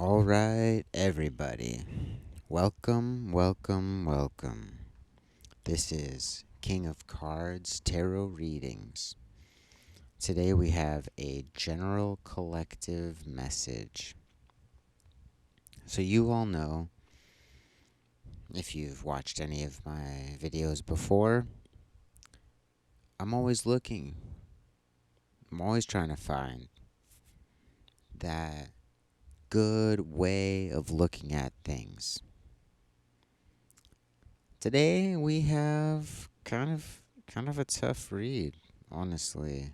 All right, everybody. Welcome, welcome, welcome. This is King of Cards Tarot Readings. Today we have a general collective message. So, you all know, if you've watched any of my videos before, I'm always looking. I'm always trying to find that good way of looking at things. Today we have kind of a tough read, honestly.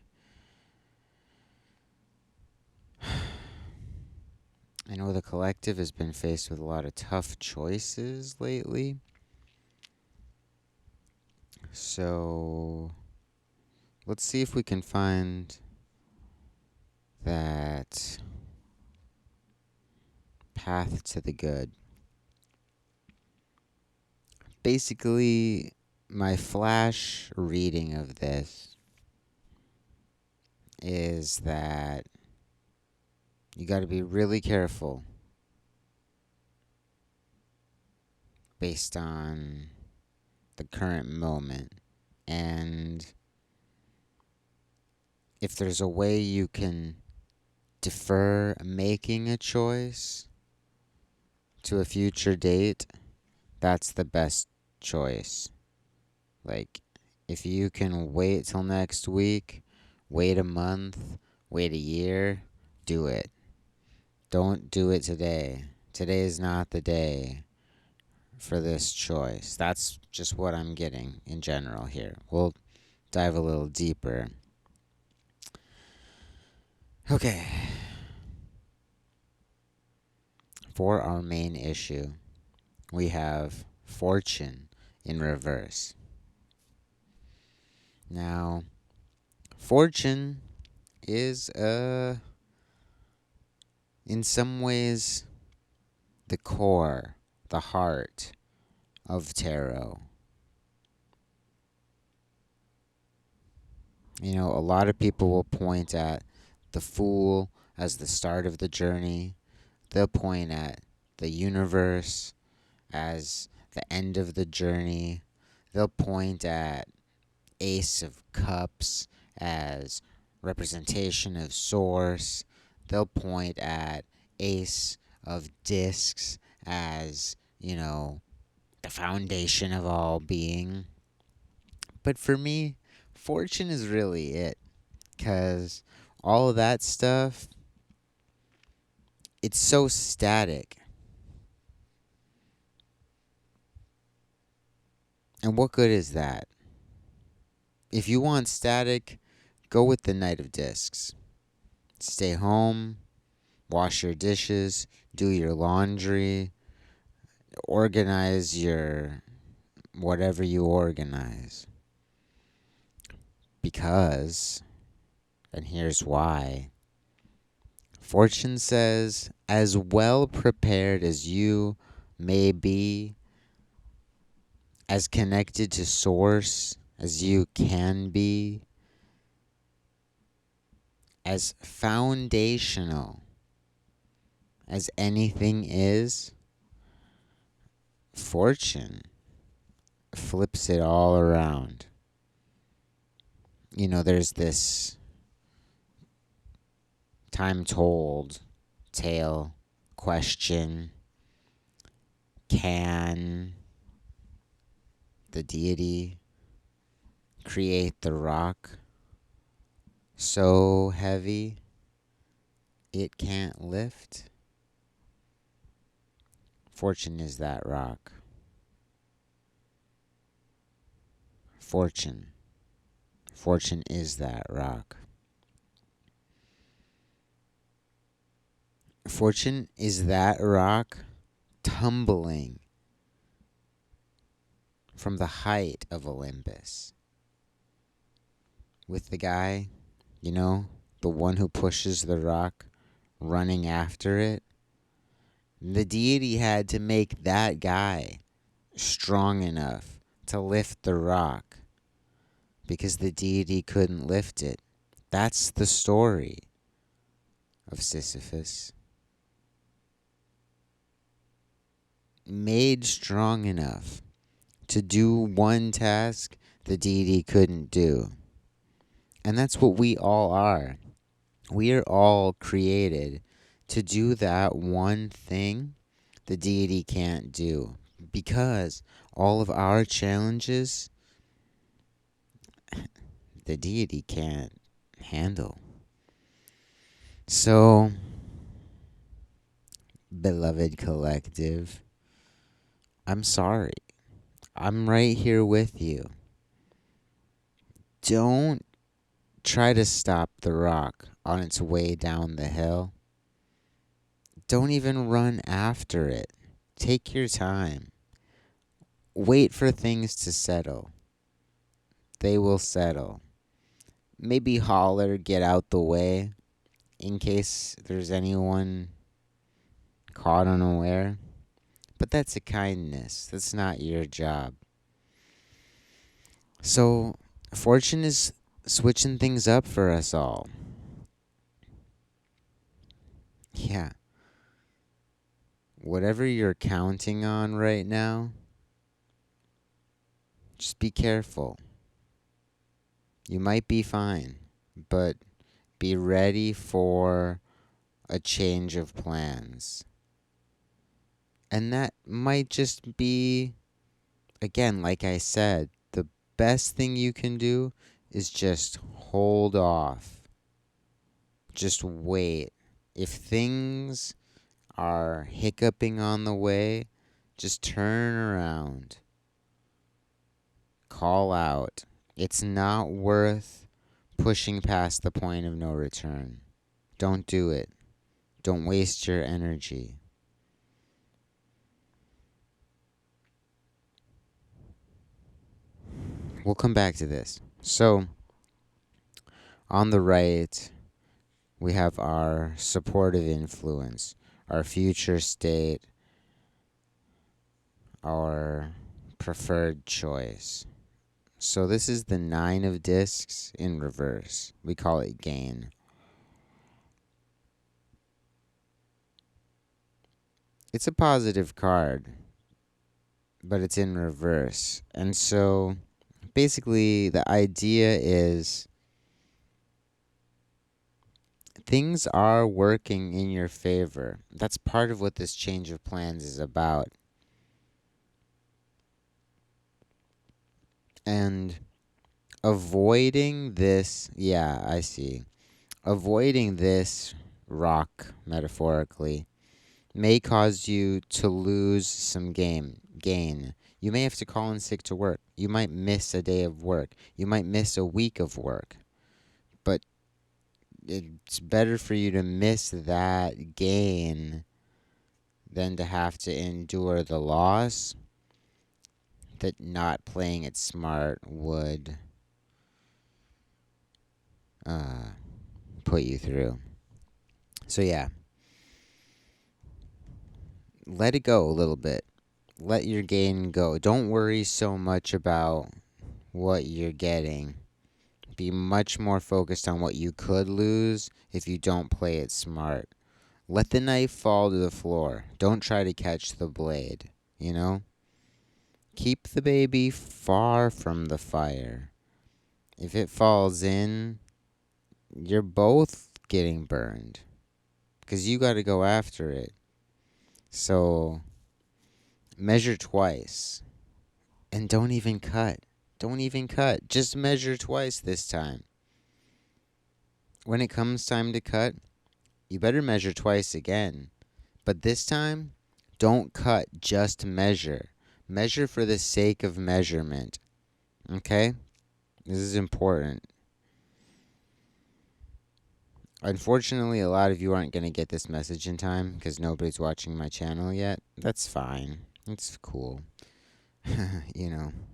I know the collective has been faced with a lot of tough choices lately. So let's see if we can find that path to the good. Basically, my flash reading of this is that you got to be really careful based on the current moment. And if there's a way you can defer making a choice to a future date, that's the best choice. Like, if you can wait till next week, wait a month, wait a year, do it. Don't do it today. Today is not the day for this choice. That's just what I'm getting in general here. We'll dive a little deeper. Okay. For our main issue, we have Fortune in reverse. Now, Fortune is, in some ways, the core, the heart of tarot. You know, a lot of people will point at the Fool as the start of the journey. They'll point at the universe as the end of the journey. They'll point at Ace of Cups as representation of Source. They'll point at Ace of Discs as, the foundation of all being. But for me, Fortune is really it. Because all of that stuff, it's so static. And what good is that? If you want static, go with the Knight of Discs. Stay home, wash your dishes, do your laundry, organize your whatever you organize. Because, and here's why, Fortune says, as well prepared as you may be, as connected to Source as you can be, as foundational as anything is, Fortune flips it all around. You know, there's this time told tale question: can the deity create the rock so heavy it can't lift? Fortune is that rock. Fortune. Fortune is that rock. Fortune is that rock tumbling from the height of Olympus with the guy, the one who pushes the rock, running after it. The deity had to make that guy strong enough to lift the rock because the deity couldn't lift it. That's the story of Sisyphus. made strong enough to do one task the deity couldn't do. And that's what we all are. We are all created to do that one thing the deity can't do. Because all of our challenges, the deity can't handle. So, beloved collective, I'm sorry. I'm right here with you. Don't try to stop the rock on its way down the hill. Don't even run after it. Take your time. Wait for things to settle. They will settle. Maybe holler, get out the way in case there's anyone caught unaware. But that's a kindness. That's not your job. So, fortune is switching things up for us all. Yeah. Whatever you're counting on right now, just be careful. You might be fine, but be ready for a change of plans. And that might just be, again, like I said, the best thing you can do is just hold off. Just wait. If things are hiccuping on the way, just turn around. Call out. It's not worth pushing past the point of no return. Don't do it. Don't waste your energy. We'll come back to this. So, on the right, we have our supportive influence, our future state, our preferred choice. So, this is the 9 of discs in reverse. We call it gain. It's a positive card, but it's in reverse. And so, basically, the idea is things are working in your favor. That's part of what this change of plans is about. And avoiding this, yeah, I see. Avoiding this rock, metaphorically, may cause you to lose some gain. You may have to call in sick to work. You might miss a day of work. You might miss a week of work. But it's better for you to miss that gain than to have to endure the loss that not playing it smart would put you through. So yeah, let it go a little bit. Let your gain go. Don't worry so much about what you're getting. Be much more focused on what you could lose if you don't play it smart. Let the knife fall to the floor. Don't try to catch the blade, you know? Keep the baby far from the fire. If it falls in, you're both getting burned because you got to go after it. So measure twice and don't even cut. Don't even cut. Just measure twice this time. When it comes time to cut, you better measure twice again. But this time, don't cut, just measure. Measure for the sake of measurement. Okay? This is important. Unfortunately, a lot of you aren't going to get this message in time because nobody's watching my channel yet. That's fine. It's cool.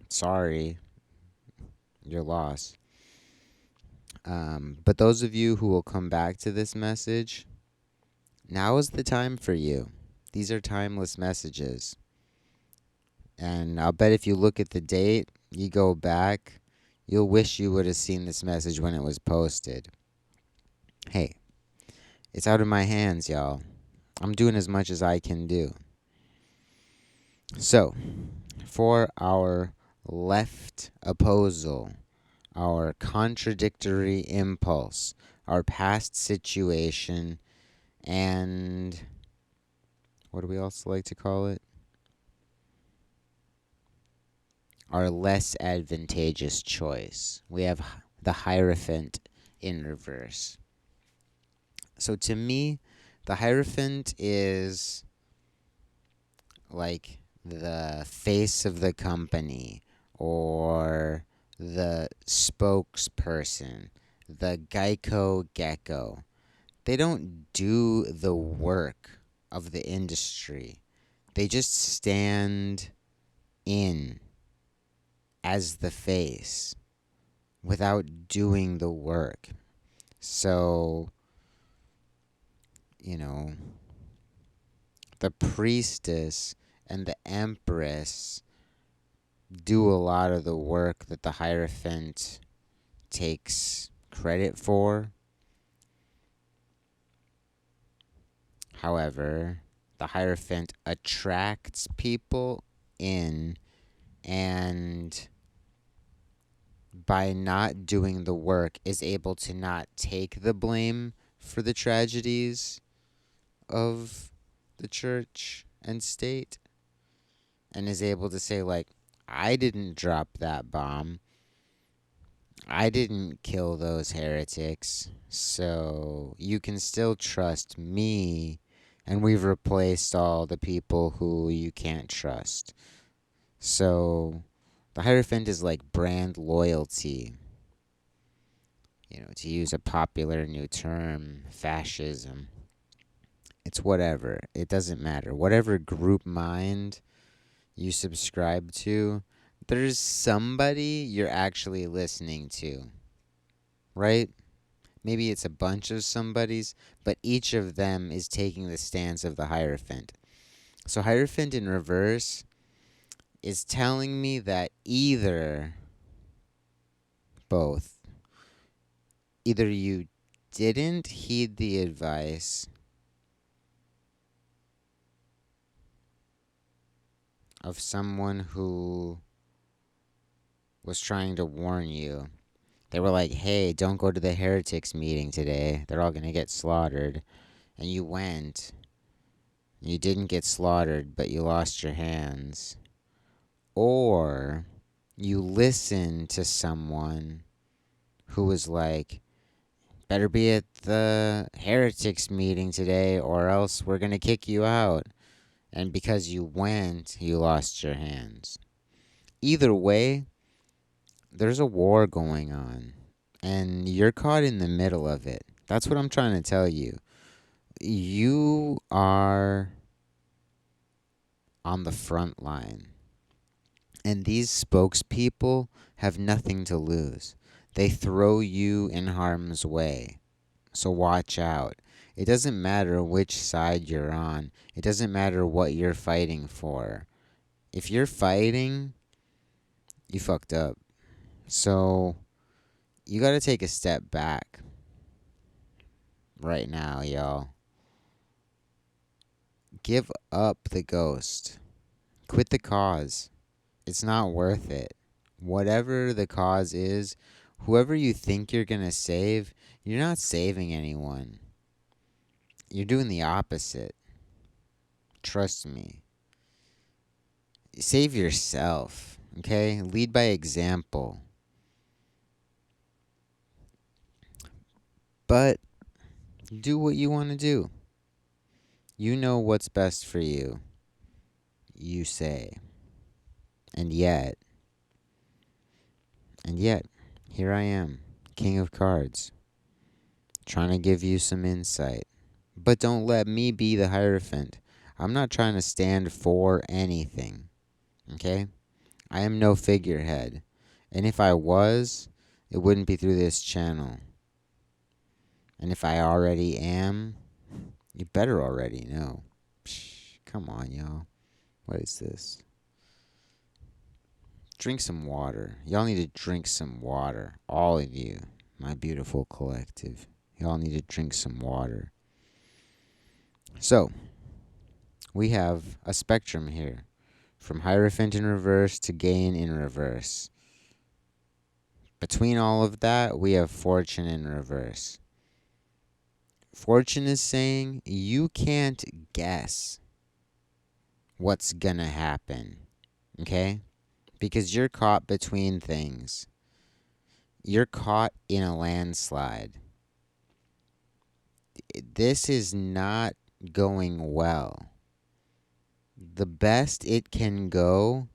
Sorry. Your loss. But those of you who will come back to this message, now is the time for you. These are timeless messages. And I'll bet if you look at the date, you go back, you'll wish you would have seen this message when it was posted. Hey, it's out of my hands, y'all. I'm doing as much as I can do. So, for our left opposal, our contradictory impulse, our past situation, and what do we also like to call it? Our less advantageous choice. We have the Hierophant in reverse. So to me, the Hierophant is like the face of the company or the spokesperson, the Geico Gecko. They don't do the work of the industry. They just stand in as the face without doing the work. So, you know, the priestess and the empress do a lot of the work that the Hierophant takes credit for. However, the Hierophant attracts people in, and by not doing the work is able to not take the blame for the tragedies of the church and state, and is able to say, like, I didn't drop that bomb. I didn't kill those heretics. So you can still trust me. And we've replaced all the people who you can't trust. So the Hierophant is like brand loyalty. You know, to use a popular new term, fascism. It's whatever. It doesn't matter. Whatever group mind you subscribe to, there's somebody you're actually listening to, right? Maybe it's a bunch of somebodies, but each of them is taking the stance of the Hierophant. So, Hierophant in reverse is telling me that both, either you didn't heed the advice of someone who was trying to warn you. They were like, hey, don't go to the heretics meeting today. They're all going to get slaughtered. And you went. You didn't get slaughtered, but you lost your hands. Or you listened to someone who was like, better be at the heretics meeting today, or else we're going to kick you out. And because you went, you lost your hands. Either way, there's a war going on, and you're caught in the middle of it. That's what I'm trying to tell you. You are on the front line, and these spokespeople have nothing to lose. They throw you in harm's way. So watch out. It doesn't matter which side you're on. It doesn't matter what you're fighting for. If you're fighting, you fucked up. So you got to take a step back right now, y'all. Give up the ghost. Quit the cause. It's not worth it. Whatever the cause is, whoever you think you're going to save, you're not saving anyone. You're doing the opposite. Trust me. Save yourself, okay? Lead by example. But do what you want to do. You know what's best for you. You say. And yet, here I am, King of Cards, trying to give you some insight. But don't let me be the Hierophant. I'm not trying to stand for anything, okay? I am no figurehead. And if I was, it wouldn't be through this channel. And if I already am, you better already know. Psh, come on, y'all. What is this? Drink some water. Y'all need to drink some water. All of you, my beautiful collective. Y'all need to drink some water. So, we have a spectrum here. from Hierophant in reverse to Gain in reverse. Between all of that, we have Fortune in reverse. Fortune is saying you can't guess what's gonna happen, okay? Because you're caught between things. You're caught in a landslide. This is not going well. The best it can go,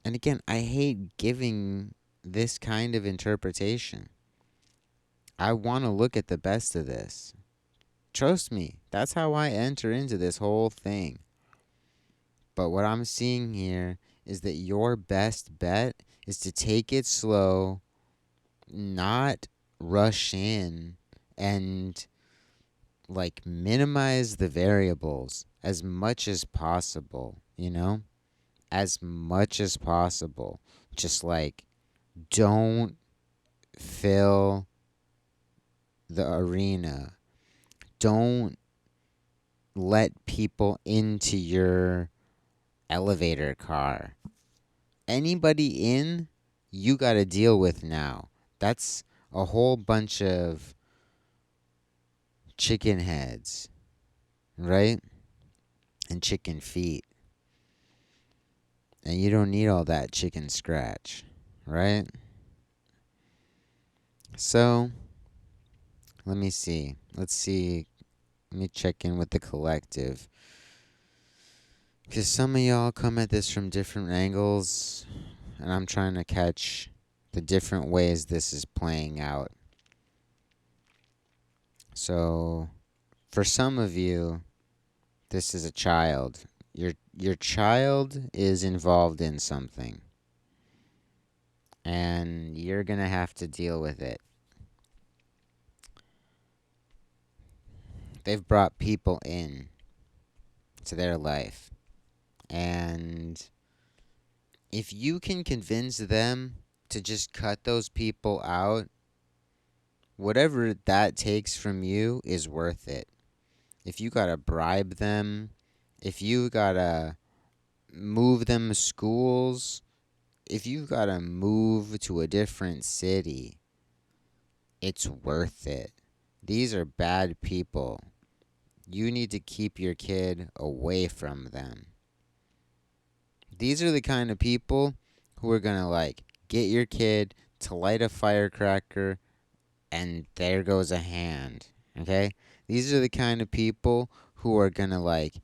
and again, I hate giving this kind of interpretation. I want to look at the best of this. Trust me, that's how I enter into this whole thing. But what I'm seeing here is that your best bet is to take it slow, not rush in, and like minimize the variables as much as possible, you know? As much as possible. Just like don't fill the arena. Don't let people into your elevator car. Anybody in, you got to deal with now. That's a whole bunch of chicken heads, right? And chicken feet. And you don't need all that chicken scratch, right? So, let me see. Let's see. Let me check in with the collective. Because some of y'all come at this from different angles, and I'm trying to catch the different ways this is playing out. So, for some of you, this is a child. Your child is involved in something, and you're gonna have to deal with it. They've brought people in to their life, and if you can convince them to just cut those people out, whatever that takes from you is worth it. If you gotta bribe them, if you gotta move them schools, if you gotta move to a different city, it's worth it. These are bad people. You need to keep your kid away from them. These are the kind of people who are gonna like get your kid to light a firecracker and there goes a hand. Okay? These are the kind of people who are gonna like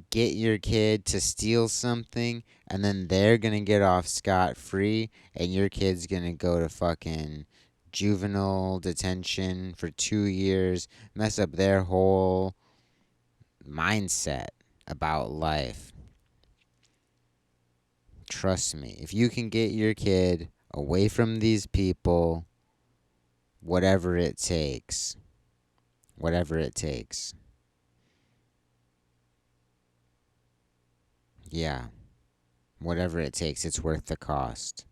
get your kid to steal something and then they're gonna get off scot free and your kid's gonna go to fucking juvenile detention for 2 years, mess up their whole mindset about life. Trust me, if you can get your kid away from these people, whatever it takes, whatever it takes. Yeah, whatever it takes, it's worth the cost.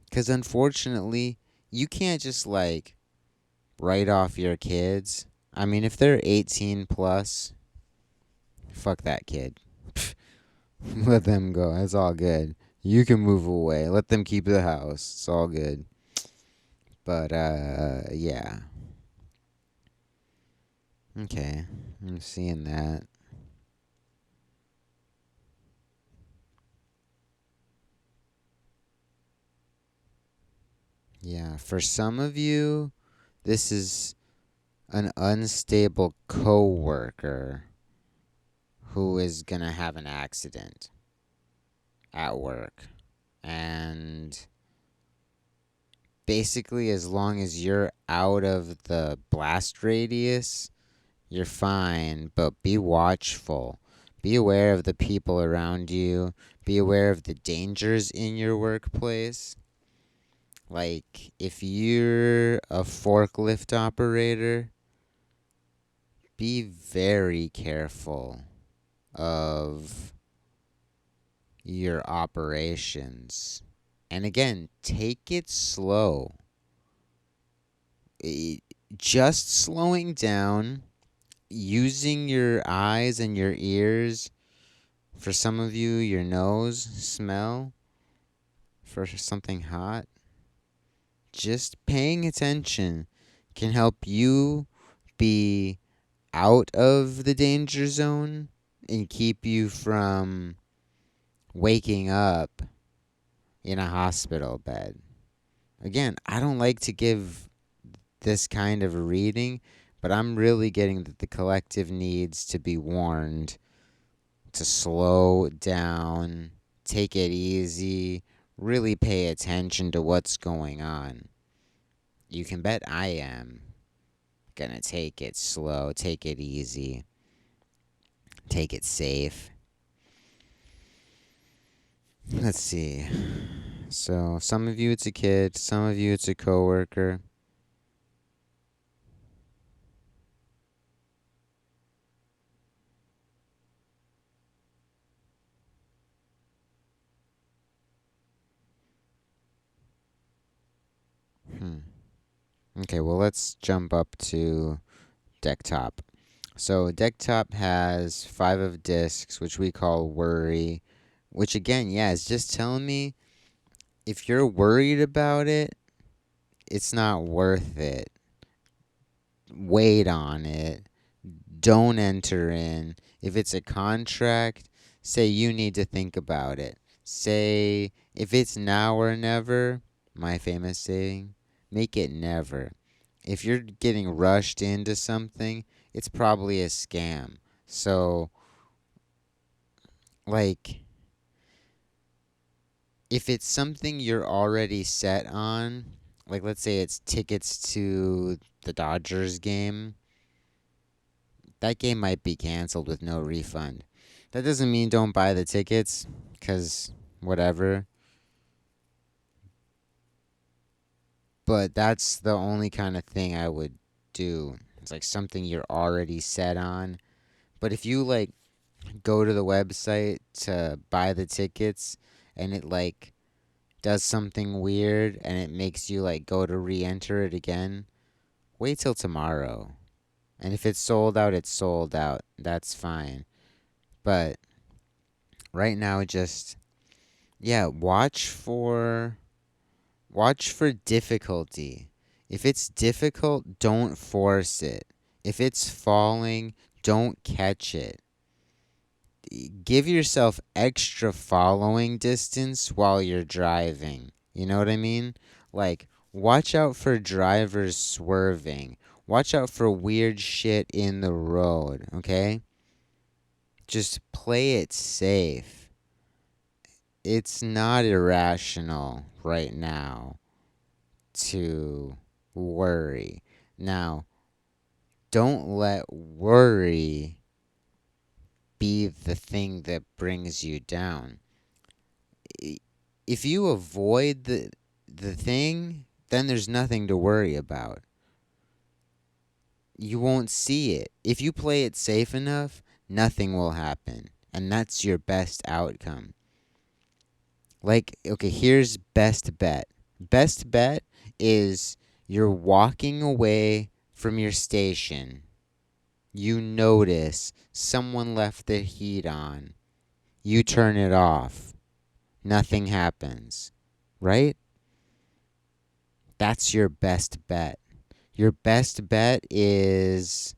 Because unfortunately, you can't just like write off your kids. I mean, if they're 18 plus, fuck that kid. Let them go. It's all good. You can move away. Let them keep the house. It's all good. But, yeah. Okay. I'm seeing that. Yeah. For some of you, this is an unstable coworker who is gonna have an accident at work. And basically, as long as you're out of the blast radius, you're fine, but be watchful. Be aware of the people around you. Be aware of the dangers in your workplace. Like, if you're a forklift operator, be very careful of your operations. And again, take it slow. Just slowing down using your eyes and your ears, for some of you, your nose, smell for something hot, just paying attention can help you be out of the danger zone and keep you from waking up in a hospital bed. Again, I don't like to give this kind of a reading, but I'm really getting that the collective needs to be warned to slow down, take it easy, really pay attention to what's going on. You can bet I am gonna take it slow, take it easy, take it safe. Let's see. So, some of you it's a kid, some of you it's a coworker. Hmm. Okay, well, let's jump up to deck top. So, deck top has 5 of discs, which we call worry, which again, yeah, is just telling me if you're worried about it, it's not worth it. Wait on it. Don't enter in. If it's a contract, say you need to think about it. Say if it's now or never, my famous saying, make it never. If you're getting rushed into something, it's probably a scam. So, like, if it's something you're already set on, like let's say it's tickets to the Dodgers game, that game might be canceled with no refund. That doesn't mean don't buy the tickets, because whatever. But that's the only kind of thing I would do. It's like something you're already set on. But if you like go to the website to buy the tickets and it like does something weird and it makes you like go to re-enter it again, wait till tomorrow. And if it's sold out, it's sold out. That's fine. But right now, just yeah, watch for difficulty. If it's difficult, don't force it. If it's falling, don't catch it. Give yourself extra following distance while you're driving. You know what I mean? Like, watch out for drivers swerving. Watch out for weird shit in the road, okay? Just play it safe. It's not irrational right now to worry. Now, don't let worry be the thing that brings you down. If you avoid the thing, then there's nothing to worry about. You won't see it. If you play it safe enough, nothing will happen. And that's your best outcome. Like, okay, here's best bet. Best bet is you're walking away from your station. You notice someone left the heat on. You turn it off. Nothing happens. Right? That's your best bet. Your best bet is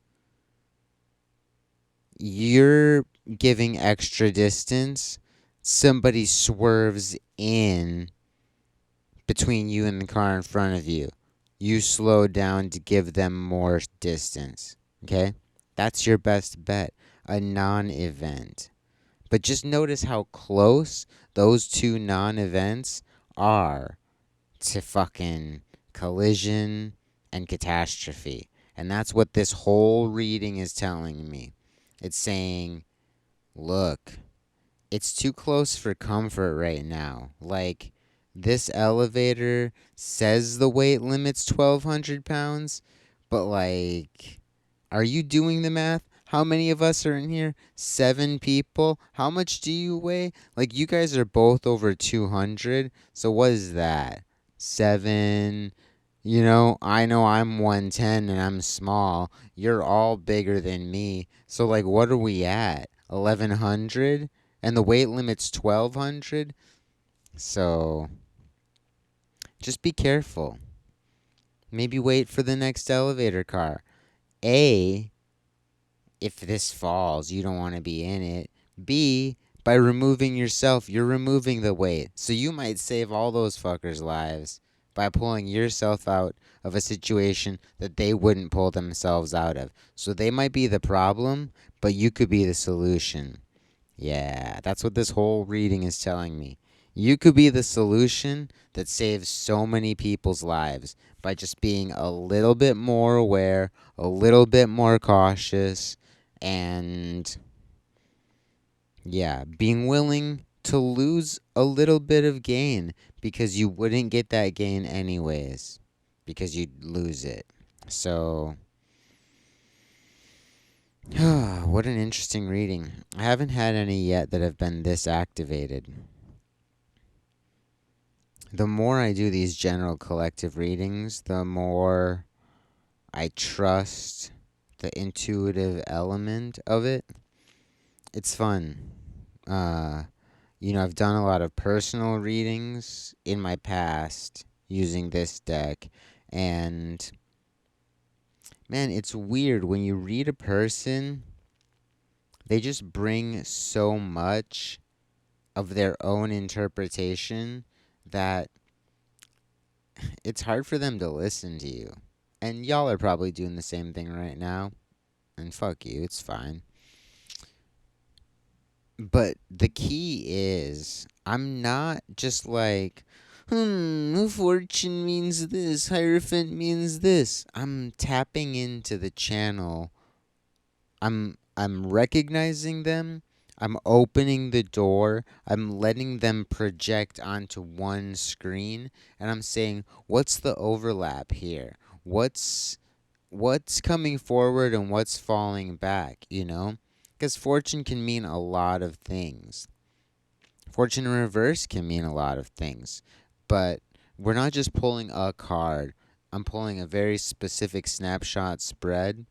you're giving extra distance. Somebody swerves in between you and the car in front of you. You slow down to give them more distance. Okay? That's your best bet. A non event. But just notice how close those two non events are to fucking collision and catastrophe. And that's what this whole reading is telling me. It's saying, look, it's too close for comfort right now. Like, this elevator says the weight limit's 1,200 pounds, but like, are you doing the math? How many of us are in here? 7 people. How much do you weigh? Like, you guys are both over 200. So, what is that? 7. I know I'm 110 and I'm small. You're all bigger than me. So, like, what are we at? 1100? And the weight limit's 1200? So, just be careful. Maybe wait for the next elevator car. A, if this falls, you don't want to be in it. B, by removing yourself, you're removing the weight. So you might save all those fuckers' lives by pulling yourself out of a situation that they wouldn't pull themselves out of. So they might be the problem, but you could be the solution. Yeah, that's what this whole reading is telling me. You could be the solution that saves so many people's lives by just being a little bit more aware, a little bit more cautious, and yeah, being willing to lose a little bit of gain because you wouldn't get that gain anyways, because you'd lose it. So, what an interesting reading. I haven't had any yet that have been this activated. The more I do these general collective readings, the more I trust the intuitive element of it. It's fun. Uh, I've done a lot of personal readings in my past using this deck, and man, it's weird when you read a person, they just bring so much of their own interpretation that it's hard for them to listen to you. And y'all are probably doing the same thing right now. And fuck you, it's fine. But the key is, I'm not just like, fortune means this, Hierophant means this. I'm tapping into the channel. I'm recognizing them. I'm opening the door. I'm letting them project onto one screen, and I'm saying, what's the overlap here? What's coming forward and what's falling back? Because fortune can mean a lot of things. Fortune in reverse can mean a lot of things. But we're not just pulling a card. I'm pulling a very specific snapshot spread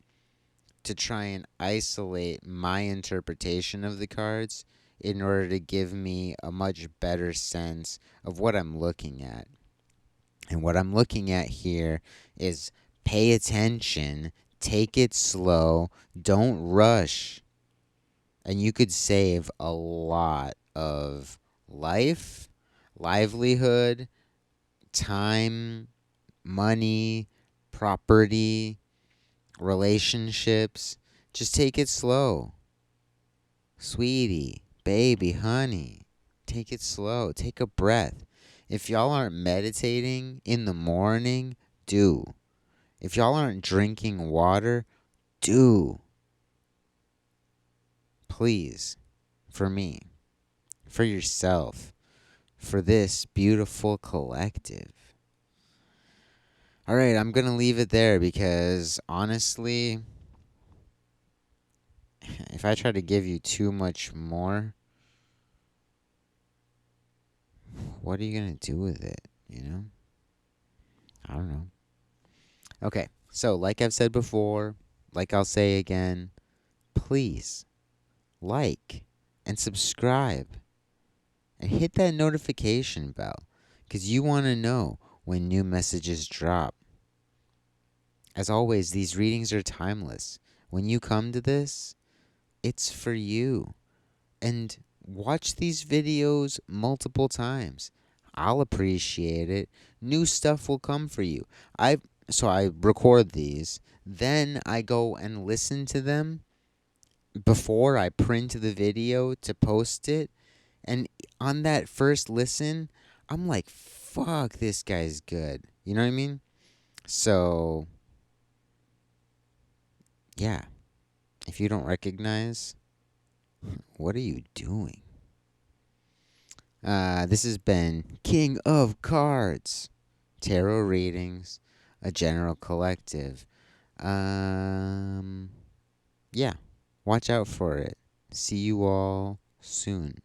to try and isolate my interpretation of the cards in order to give me a much better sense of what I'm looking at. And what I'm looking at here is pay attention, take it slow, don't rush, and you could save a lot of life, livelihood, time, money, property, relationships. Just take it slow. Sweetie, baby, honey, take it slow. Take a breath. If y'all aren't meditating in the morning, do. If y'all aren't drinking water, do. Please. For me. For yourself. For this beautiful collective. Alright, I'm going to leave it there because honestly, if I try to give you too much more, what are you going to do with it? I don't know. Okay, so like I've said before, like I'll say again, please like and subscribe and hit that notification bell because you want to know when new messages drop. As always, these readings are timeless. When you come to this, it's for you. And watch these videos multiple times. I'll appreciate it. New stuff will come for you. So I record these, then I go and listen to them before I print the video to post it. And on that first listen, I'm like, fuck, this guy's good. You know what I mean? So, yeah. If you don't recognize, what are you doing? This has been King of Cards, Tarot Readings, a general collective. Yeah, watch out for it. See you all soon.